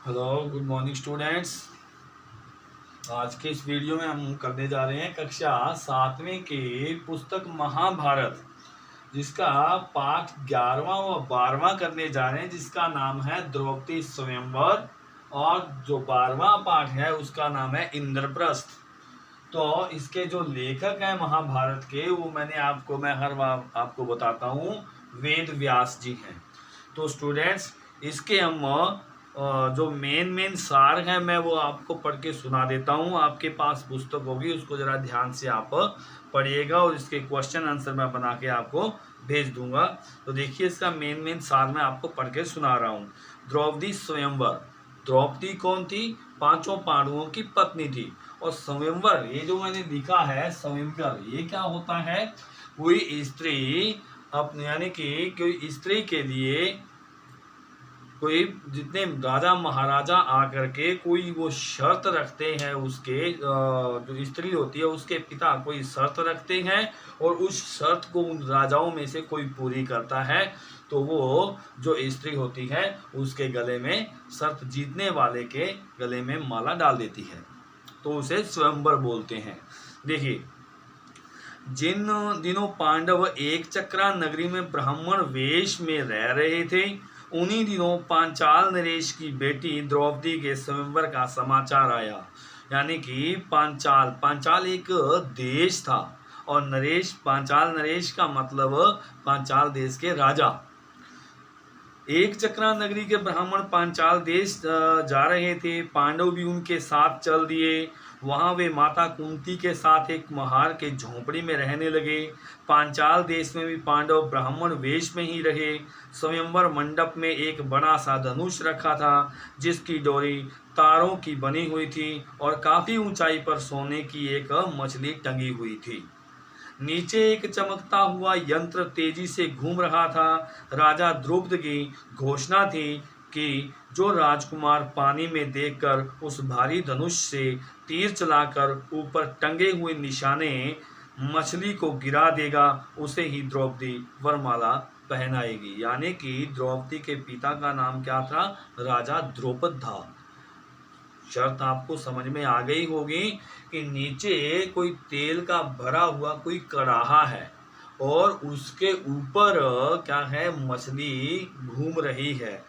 Hello, good morning students. आज के इस वीडियो में हम करने जा रहे हैं कक्षा 7वीं की पुस्तक महाभारत, जिसका पाठ 11वां व 12वां करने जा रहे हैं, जिसका नाम है द्रौपदी स्वयंवर। और जो 12वां पाठ है उसका नाम है इंद्रप्रस्थ। तो इसके जो लेखक हैं महाभारत के, वो मैं हर बार आपको बताता हूँ, वेद व्यास जी हैं। तो स्टूडेंट्स, इसके हम जो मेन सार है मैं वो आपको पढ़ के सुना देता हूँ। आपके पास पुस्तक होगी, उसको ज़रा ध्यान से आप पढ़िएगा और इसके क्वेश्चन आंसर मैं बना के आपको भेज दूंगा। तो देखिए, इसका मेन सार मैं आपको पढ़ के सुना रहा हूँ। द्रौपदी स्वयंवर। द्रौपदी कौन थी? पांचों पांडवों की पत्नी थी। और स्वयंवर, ये जो मैंने लिखा है स्वयंवर, ये क्या होता है? कोई स्त्री अपने, यानी कि कोई स्त्री के लिए कोई, जितने राजा महाराजा आकर के कोई वो शर्त रखते हैं, उसके जो स्त्री होती है उसके पिता कोई शर्त रखते हैं, और उस शर्त को उन राजाओं में से कोई पूरी करता है, तो वो जो स्त्री होती है उसके गले में, शर्त जीतने वाले के गले में माला डाल देती है, तो उसे स्वयंवर बोलते हैं। देखिए, जिन दिनों पांडव एक चक्रा नगरी में ब्राह्मण वेश में रह रहे थे, उन्हीं दिनों पांचाल नरेश की बेटी द्रौपदी के स्वयंवर का समाचार आया। यानी कि पांचाल एक देश था, और नरेश, पांचाल नरेश का मतलब पांचाल देश के राजा। एक चक्रा नगरी के ब्राह्मण पांचाल देश जा रहे थे। पांडव भी उनके साथ चल दिए। वहां वे माता कुंती के साथ एक महार के झोंपड़ी में रहने लगे। पांचाल देश में भी पांडव ब्राह्मण वेश में ही रहे। स्वयंवर मंडप में एक बड़ा सा धनुष रखा था, जिसकी डोरी तारों की बनी हुई थी, और काफी ऊंचाई पर सोने की एक मछली टंगी हुई थी। नीचे एक चमकता हुआ यंत्र तेजी से घूम रहा था। राजा द्रुपद की घोषणा थी कि जो राजकुमार पानी में देखकर उस भारी धनुष से तीर चलाकर ऊपर टंगे हुए निशाने मछली को गिरा देगा, उसे ही द्रौपदी वरमाला पहनाएगी। यानी कि द्रौपदी के पिता का नाम क्या था? राजा द्रुपद था। शर्त आपको समझ में आ गई होगी कि नीचे कोई तेल का भरा हुआ कोई कड़ाहा है, और उसके ऊपर क्या है? मछली घूम रही है,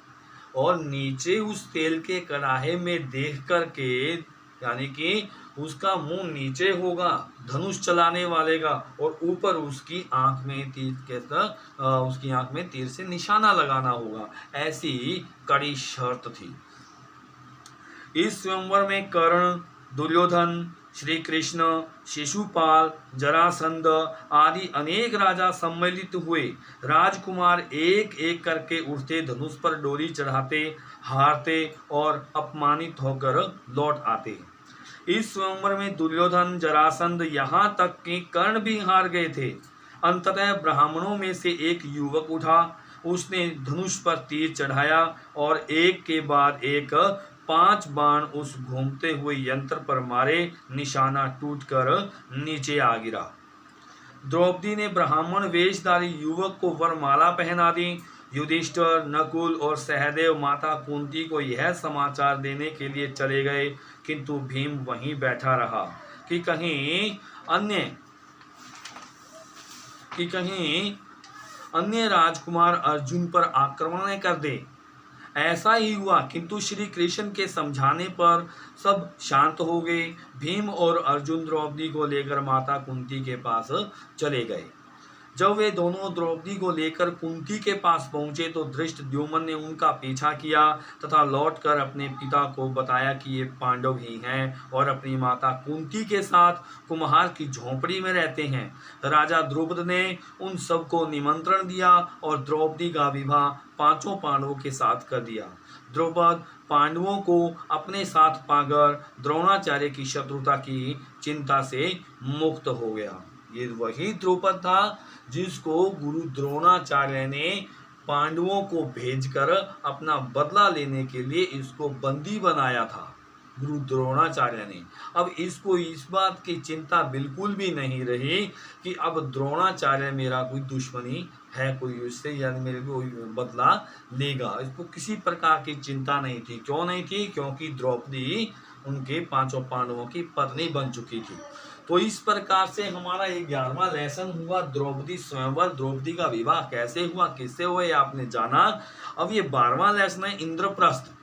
और नीचे उस तेल के कड़ाहे में देख करके, यानी कि उसका मुंह नीचे होगा धनुष चलाने वाले का, और ऊपर उसकी आंख में तीर के साथ उसकी आंख में तीर से निशाना लगाना होगा। ऐसी कड़ी शर्त थी। इस स्वयंवर में कर्ण, दुर्योधन, श्री कृष्ण, शिशुपाल, जरासंध आदि अनेक राजा सम्मिलित हुए। राजकुमार एक एक करके उठते, धनुष पर डोरी चढ़ाते, हारते और अपमानित होकर लौट आते। इस स्वयंवर में दुर्योधन, जरासंध, यहाँ तक कि कर्ण भी हार गए थे। अंततः ब्राह्मणों में से एक युवक उठा। उसने धनुष पर तीर चढ़ाया, और एक के बाद एक 5 बाण उस घूमते हुए यंत्र पर मारे। निशाना टूटकर नीचे आ गिरा। द्रौपदी ने ब्राह्मण वेशधारी युवक को वरमाला पहना दी। युधिष्ठिर, नकुल और सहदेव माता कुंती को यह समाचार देने के लिए चले गए, किंतु भीम वहीं बैठा रहा कि कहीं अन्य राजकुमार अर्जुन पर आक्रमण न कर दे। ऐसा ही हुआ, किंतु श्री कृष्ण के समझाने पर सब शांत हो गए। भीम और अर्जुन द्रौपदी को लेकर माता कुंती के पास चले गए। जब वे दोनों द्रौपदी को लेकर कुंती के पास पहुंचे, तो धृष्टद्युम्न ने उनका पीछा किया तथा लौटकर अपने पिता को बताया कि ये पांडव ही हैं, और अपनी माता कुंती के साथ कुम्हार की झोंपड़ी में रहते हैं। राजा द्रुपद ने उन सबको निमंत्रण दिया, और द्रौपदी का विवाह 5 पांडवों के साथ कर दिया। द्रुपद पांडवों को अपने साथ पाकर द्रोणाचार्य की शत्रुता की चिंता से मुक्त हो गया। ये वही द्रुपद था जिसको गुरु द्रोणाचार्य ने पांडवों को भेजकर अपना बदला लेने के लिए इसको बंदी बनाया था, गुरु द्रोणाचार्य ने। अब इसको इस बात की चिंता बिल्कुल भी नहीं रही कि अब द्रोणाचार्य मेरा कोई दुश्मनी है कोई उससे, यानी मेरे को बदला लेगा। इसको किसी प्रकार की चिंता नहीं थी। क्यों नहीं थी? क्योंकि द्रौपदी उनके 5 पांडवों की पत्नी बन चुकी थी। तो इस प्रकार से हमारा 11वां लेसन हुआ द्रौपदी स्वयंवर। द्रौपदी का विवाह कैसे हुआ, किससे हुआ, ये आपने जाना। अब ये 12वां लेसन है इंद्रप्रस्थ।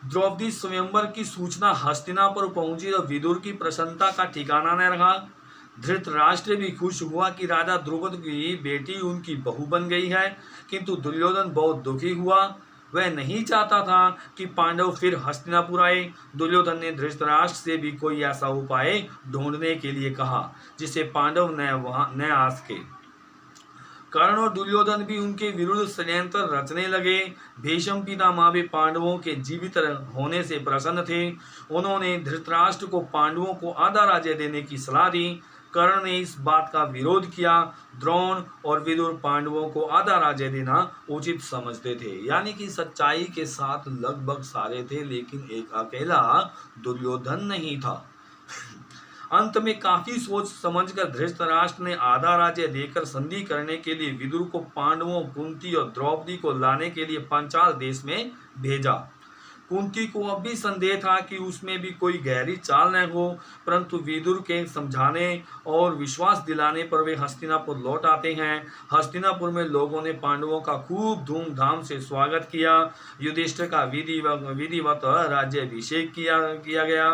द्रौपदी स्वयंवर की सूचना हस्तिनापुर पहुंची तो विदुर की प्रसन्नता का ठिकाना न रहा। धृतराष्ट्र भी खुश हुआ कि राजा द्रुपद की बेटी उनकी बहू बन गई है, किंतु दुर्योधन बहुत दुखी हुआ। वह नहीं चाहता था कि पांडव फिर हस्तिनापुर आए। दुर्योधन ने धृतराष्ट्र से भी कोई ऐसा उपाय ढूंढने के लिए कहा जिससे पांडव न आ सके। कर्ण और दुर्योधन भी उनके विरुद्ध षड्यंत्र रचने लगे। भीष्म पितामह भी पांडवों के जीवित होने से प्रसन्न थे। उन्होंने धृतराष्ट्र को पांडवों को आधा राज्य देने की सलाह दी। कर्ण ने इस बात का विरोध किया। द्रोण और विदुर पांडवों को आधा राज्य देना उचित समझते थे, यानी कि सच्चाई के साथ लगभग सारे थे, लेकिन एक अकेला दुर्योधन नहीं था। अंत में काफी सोच समझकर धृतराष्ट्र ने आधा राज्य देकर संधि करने के लिए विदुर को पांडवों, कुंती और द्रौपदी को लाने के लिए पांचाल देश में भेजा। कुंती को अब भी संदेह था कि उसमें भी कोई गहरी चाल न हो, परंतु विदुर के समझाने और विश्वास दिलाने पर वे हस्तिनापुर लौट आते हैं। हस्तिनापुर में लोगों ने पांडवों का खूब धूमधाम से स्वागत किया। युधिष्ठिर का विधिवत राज्याभिषेक किया गया।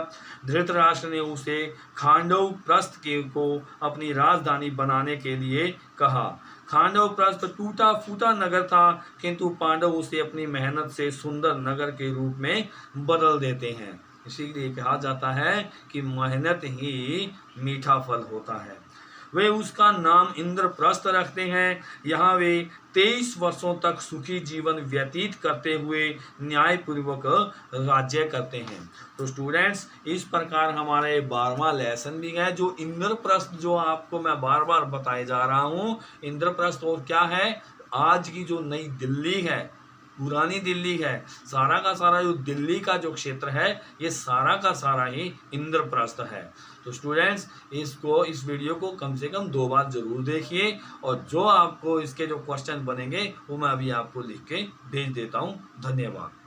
धृतराष्ट्र ने उसे खांडव प्रस्थ को अपनी राजधानी बनाने के लिए कहा। खांडव प्रस्थ टूटा फूटा नगर था, किंतु पांडव उसे अपनी मेहनत से सुंदर नगर के रूप में बदल देते हैं। इसीलिए कहा जाता है कि मेहनत ही मीठा फल होता है। वे उसका नाम इंद्रप्रस्थ रखते हैं। यहाँ वे 23 वर्षों तक सुखी जीवन व्यतीत करते हुए न्यायपूर्वक राज्य करते हैं। तो स्टूडेंट्स, इस प्रकार हमारा ये 12वां लेसन भी है, जो इंद्रप्रस्थ, जो आपको मैं बार बार बताए जा रहा हूँ। इंद्रप्रस्थ और क्या है, आज की जो नई दिल्ली है, पुरानी दिल्ली है, सारा का सारा जो दिल्ली का जो क्षेत्र है, ये सारा का सारा ही इंद्रप्रस्थ है। तो स्टूडेंट्स, इस वीडियो को कम से कम 2 बार जरूर देखिए, और जो आपको इसके जो क्वेश्चन बनेंगे वो मैं अभी आपको लिख के भेज देता हूँ। धन्यवाद।